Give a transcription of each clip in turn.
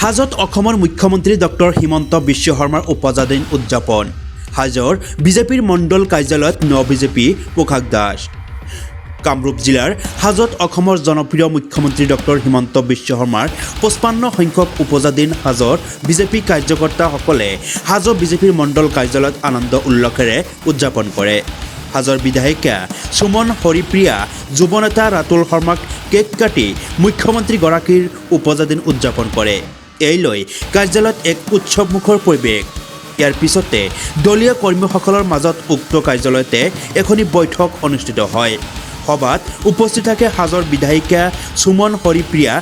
হাজত অসমৰ মুখ্যমন্ত্ৰী ডক্টৰ হিমন্ত বিশ্ব শৰ্মাৰ উপজাদিন উদযাপন। হাজৰ বিজেপিৰ মণ্ডল কাৰ্যালয়ত বিজেপি প্ৰকাশ দাস। কামৰূপ জিলাৰ হাজত অসমৰ জনপ্ৰিয় মুখ্যমন্ত্ৰী ডক্টৰ হিমন্ত বিশ্ব শৰ্মাৰ 55 সংখ্যক উপজাদিন হাজৰ বিজেপি কাৰ্যকৰ্তাসকলে হাজ বিজেপিৰ মণ্ডল কাৰ্যালয়ত আনন্দ উল্লাসেৰে উদযাপন কৰে। হাজৰ বিধায়িকা সুমন হৰিপ্ৰিয়া যুৱ নেতা ৰাতুল শৰ্মাক কেক কাটি মুখ্যমন্ত্ৰীগৰাকীৰ উপজাদিন উদযাপন কৰে। এই লৈ কাৰ্যালয়ত এক উৎসৱমুখৰ পৰিৱেশ। ইয়াৰ পিছতে দলীয় কৰ্মীসকলৰ মাজত উক্ত কাৰ্যালয়তে এখনি বৈঠক অনুষ্ঠিত হয়। সভাত উপস্থিত থাকে হাজৰ বিধায়িকা সুমন হৰিপ্ৰিয়া,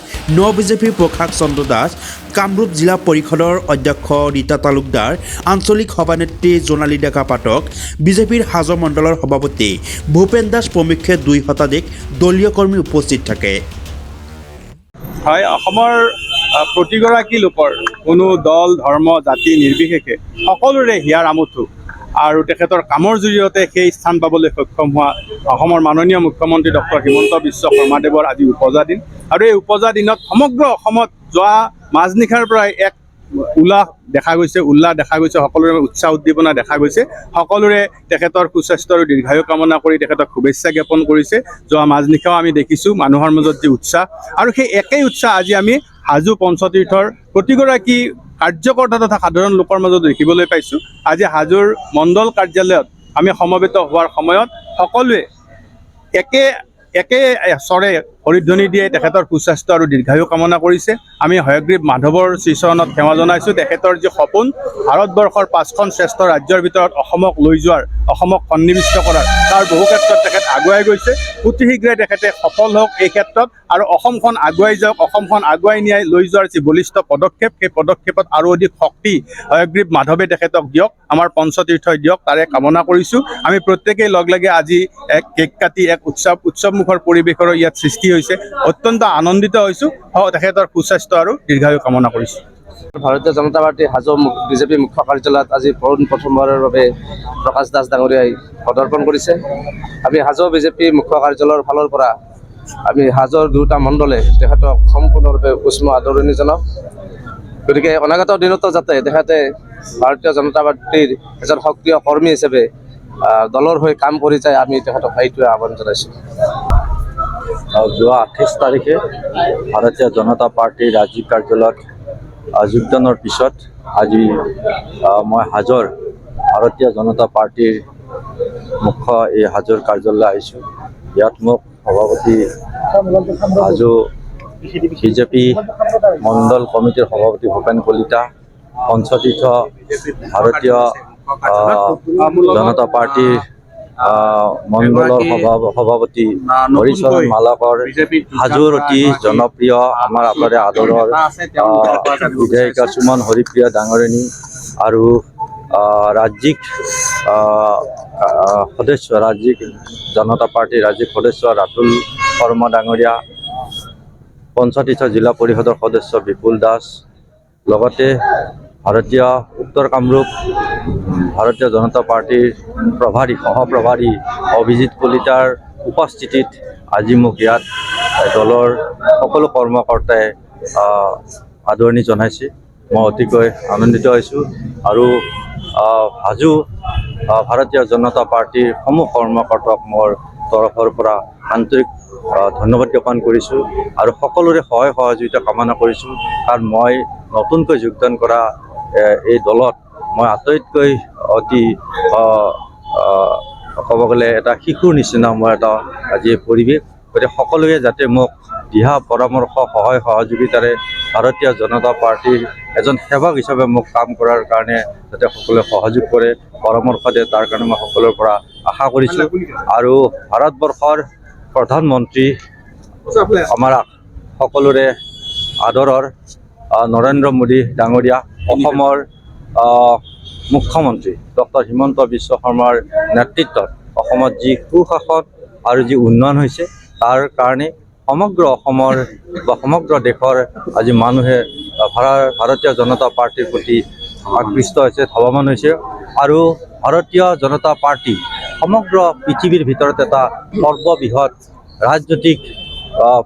বিজেপিৰ প্ৰকাশ চন্দ্ৰ দাস, কামৰূপ জিলা পৰিষদৰ অধ্যক্ষ ৰীতা তালুকদাৰ, আঞ্চলিক সভানেত্ৰী জোনালী ডেকা পাঠক, বিজেপিৰ হাজ মণ্ডলৰ সভাপতি ভূপেন দাস প্ৰমুখ্যে 2 শতাধিক দলীয় কৰ্মী উপস্থিত থাকে। হয়, অসমৰ প্ৰতিগৰাকী লোকৰ কোনো দল ধৰ্ম জাতি নিৰ্বিশেষে সকলোৰে হিয়াৰ আমঠু আৰু তেখেতৰ কামৰ জৰিয়তে সেই স্থান পাবলৈ সক্ষম হোৱা অসমৰ মাননীয় মুখ্যমন্ত্ৰী ডক্টৰ হিমন্ত বিশ্ব শৰ্মাদেৱৰ আজি উপজা দিন। আৰু এই উপজা দিনত সমগ্ৰ অসমত যোৱা মাজনিশাৰ পৰাই এক উল্লাস দেখা গৈছে, সকলোৰে উৎসাহ উদ্দীপনা দেখা গৈছে। সকলোৰে তেখেতৰ সুস্বাস্থ্য আৰু দীৰ্ঘায়ু কামনা কৰি তেখেতক শুভেচ্ছা জ্ঞাপন কৰিছে। যোৱা মাজনিশাও আমি দেখিছোঁ মানুহৰ মাজত যি উৎসাহ, আৰু সেই একেই উৎসাহ আজি আমি হাজো পঞ্চতীৰ্থৰ প্ৰতিগৰাকী কাৰ্যকৰ্তা তথা সাধাৰণ লোকৰ মাজত দেখিবলৈ পাইছোঁ। আজি হাজোৰ মণ্ডল কাৰ্যালয়ত আমি সমবেত হোৱাৰ সময়ত সকলোৱে একে স্বৰে হৰিধ্বনি দিয়ে তেখেতৰ সুস্বাস্থ্য আৰু দীৰ্ঘায়ু কামনা কৰিছে। আমি হয়গ্ৰীৱ মাধৱৰ শ্ৰীচৰণত সেৱা জনাইছোঁ। তেখেতৰ যি সপোন, ভাৰতবৰ্ষৰ 5খন শ্ৰেষ্ঠ ৰাজ্যৰ ভিতৰত অসমক লৈ যোৱাৰ, অসমক সন্নিৱিষ্ট কৰাৰ, তাৰ বহু ক্ষেত্ৰত তেখেত আগুৱাই গৈছে। অতি শীঘ্ৰে তেখেতে সফল হওক এই ক্ষেত্ৰত, আৰু অসমখন আগুৱাই যাওক। অসমখন আগুৱাই নিয়াই লৈ যোৱাৰ যি বলিষ্ঠ পদক্ষেপ, সেই পদক্ষেপত আৰু অধিক শক্তি হয়গ্ৰীৱ মাধৱে তেখেতক দিয়ক, আমাৰ পঞ্চতীৰ্থই দিয়ক, তাৰে কামনা কৰিছোঁ। আমি প্ৰত্যেকেই লগ লাগি আজি এক কেক কাটি এক উৎসৱমুখৰ পৰিৱেশৰ ইয়াত সৃষ্টি হৈছে। অত্যন্ত আনন্দিত হৈছোঁ। তেখেতৰ সুস্বাস্থ্য আৰু দীৰ্ঘায়ু কামনা কৰিছোঁ। ভাৰতীয় জনতা পাৰ্টি হাজো বিজেপি মুখ্য কাৰ্যালয়ত আজি প্ৰথমবাৰৰ বাবে প্ৰকাশ দাস ডাঙৰীয়াই পদাৰ্পণ কৰিছে। আমি হাজো বিজেপি মুখ্য কাৰ্যালয়ৰ ফালৰ পৰা আমি হাজোৰ 2টা মণ্ডলে তেখেতক সম্পূৰ্ণৰূপে উষ্ম আদৰণি জনাওঁ। গতিকে অনাগত দিনতো যাতে তেখেতে ভাৰতীয় জনতা পাৰ্টিৰ এজন সক্ৰিয় কৰ্মী হিচাপে দলৰ হৈ কাম কৰি যায়, আমি তেখেতক এইটোৱে আহ্বান জনাইছোঁ। যোৱা 28 তাৰিখে ভাৰতীয় জনতা পাৰ্টিৰ ৰাজ্যিক কাৰ্যালয়ত যোগদানৰ পিছত আজি মই হাজৰ ভাৰতীয় জনতা পাৰ্টিৰ মুখ্য এই হাজৰ কাৰ্যালয়লৈ আহিছোঁ। ইয়াত মোক সভাপতি হাজো বিজেপি মণ্ডল কমিটিৰ সভাপতি ভূপেন কলিতা, পঞ্চতীৰ্থ ভাৰতীয় জনতা পাৰ্টিৰ মণ্ডলৰ সভাপতি হৰিচৰণ মালাকৰ, হাজোৰ অতি জনপ্ৰিয় আমাৰ আপোনাৰে আদৰৰ বিধায়িকা সুমন হৰিপ্ৰিয়া ডাঙৰণী, আৰু ৰাজ্যিক সদস্য, ৰাজ্যিক জনতা পাৰ্টিৰ ৰাজ্যিক সদস্য ৰাতুল শৰ্মা ডাঙৰীয়া, পঞ্চতীৰ্থ জিলা পৰিষদৰ সদস্য বিপুল দাস, লগতে ভাৰতীয় উত্তৰ কামৰূপ ভাৰতীয় জনতা পাৰ্টিৰ সহপ্ৰভাৰী অভিজিত কলিতাৰ উপস্থিতিত আজি মোক ইয়াত দলৰ সকলো কৰ্মকৰ্তাই আদৰণি জনাইছে। মই অতিকৈ আনন্দিত হৈছোঁ, আৰু হাজো ভাৰতীয় জনতা পাৰ্টিৰ সমূহ কৰ্মকৰ্তাক মোৰ তৰফৰ পৰা আন্তৰিক ধন্যবাদ জ্ঞাপন কৰিছোঁ, আৰু সকলোৰে সহায় সহযোগিতা কামনা কৰিছোঁ। কাৰণ মই নতুনকৈ যোগদান কৰা এই দলত মই আটাইতকৈ অতি ক'ব গ'লে এটা শিশুৰ নিচিনা মই এটা আজি পৰিৱেশ। গতিকে সকলোৱে যাতে মোক দিহা পৰামৰ্শ সহায় সহযোগিতাৰে ভাৰতীয় জনতা পাৰ্টিৰ এজন সেৱক হিচাপে মোক কাম কৰাৰ কাৰণে যাতে সকলোৱে সহযোগ কৰে, পৰামৰ্শ দিয়ে, তাৰ কাৰণে মই সকলোৰে পৰা আশা কৰিছোঁ। আৰু ভাৰতবৰ্ষৰ প্ৰধানমন্ত্ৰী আমাৰ সকলোৰে আদৰৰ নৰেন্দ্ৰ মোদী ডাঙৰীয়া, অসমৰ মুখ্যমন্ত্ৰী ডক্টৰ হিমন্ত বিশ্ব শৰ্মাৰ নেতৃত্বত অসমত যি সুশাসন আৰু যি উন্নয়ন হৈছে, তাৰ কাৰণে সমগ্ৰ অসমৰ বা সমগ্ৰ দেশৰ আজি মানুহে ভাৰতীয় জনতা পাৰ্টিৰ প্ৰতি আকৃষ্ট হৈছে, ধাৱমান হৈছে। আৰু ভাৰতীয় জনতা পাৰ্টি সমগ্ৰ পৃথিৱীৰ ভিতৰত এটা সৰ্ববৃহৎ ৰাজনৈতিক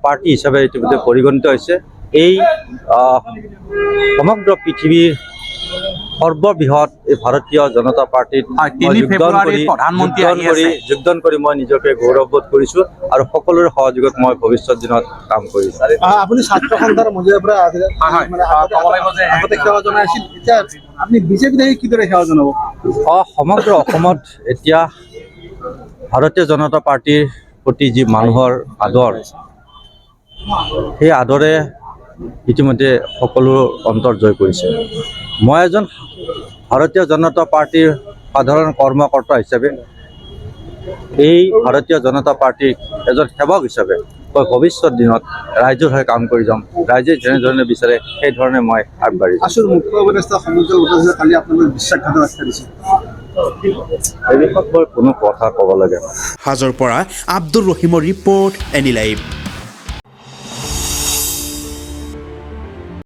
পাৰ্টি হিচাপে ইতিমধ্যে পৰিগণিত হৈছে। এই সমগ্ৰ পৃথিৱীৰ সৰ্ববৃহৎ এই ভাৰতীয় জনতা পাৰ্টিত হয়, 3 ফেব্ৰুৱাৰীত প্ৰধানমন্ত্ৰী আহি আছে। যোগদান কৰি মই নিজকে গৌৰৱবোধ কৰিছোঁ আৰু সকলোৰে সহযোগত মই ভৱিষ্যত দিনত কাম কৰিম। আপুনি ছাত্ৰ সন্থাৰ মজিয়াৰ পৰা মানে আগতে সেৱা জনাই আছিল, এতিয়া আপুনি বিজেপিত আহি কিদৰে সেৱা জনাব? সমগ্ৰ অসমত এতিয়া ভাৰতীয় জনতা পাৰ্টিৰ প্ৰতি যি মানুহৰ আদৰ, সেই আদৰে ইতিমধ্যে সকলো অন্তৰ জয় কৰিছে। মই এজন ভাৰতীয় জনতা পাৰ্টিৰ সাধাৰণ কৰ্মকৰ্তা হিচাপে, এই ভাৰতীয় জনতা পাৰ্টিৰ এজন সেৱক হিচাপে মই ভৱিষ্যত দিনত ৰাইজৰ হৈ কাম কৰি যাম। ৰাইজে যেনেধৰণে বিচাৰে সেইধৰণে মই আগবাঢ়িম। আছুৰ মুখ্য উপদেষ্টা সমুজ্জ্বল ভট্টাচাৰ্যই কালি আপোনালোক বিশ্বাসঘাতৰ আখ্যা দিছে। এই বিষয়ত মই কোনো কথা ক'ব লাগে নাই। হাজোৰ পৰা আব্দুৰ ৰহিমৰ ৰিপৰ্ট, এনি লাইভ।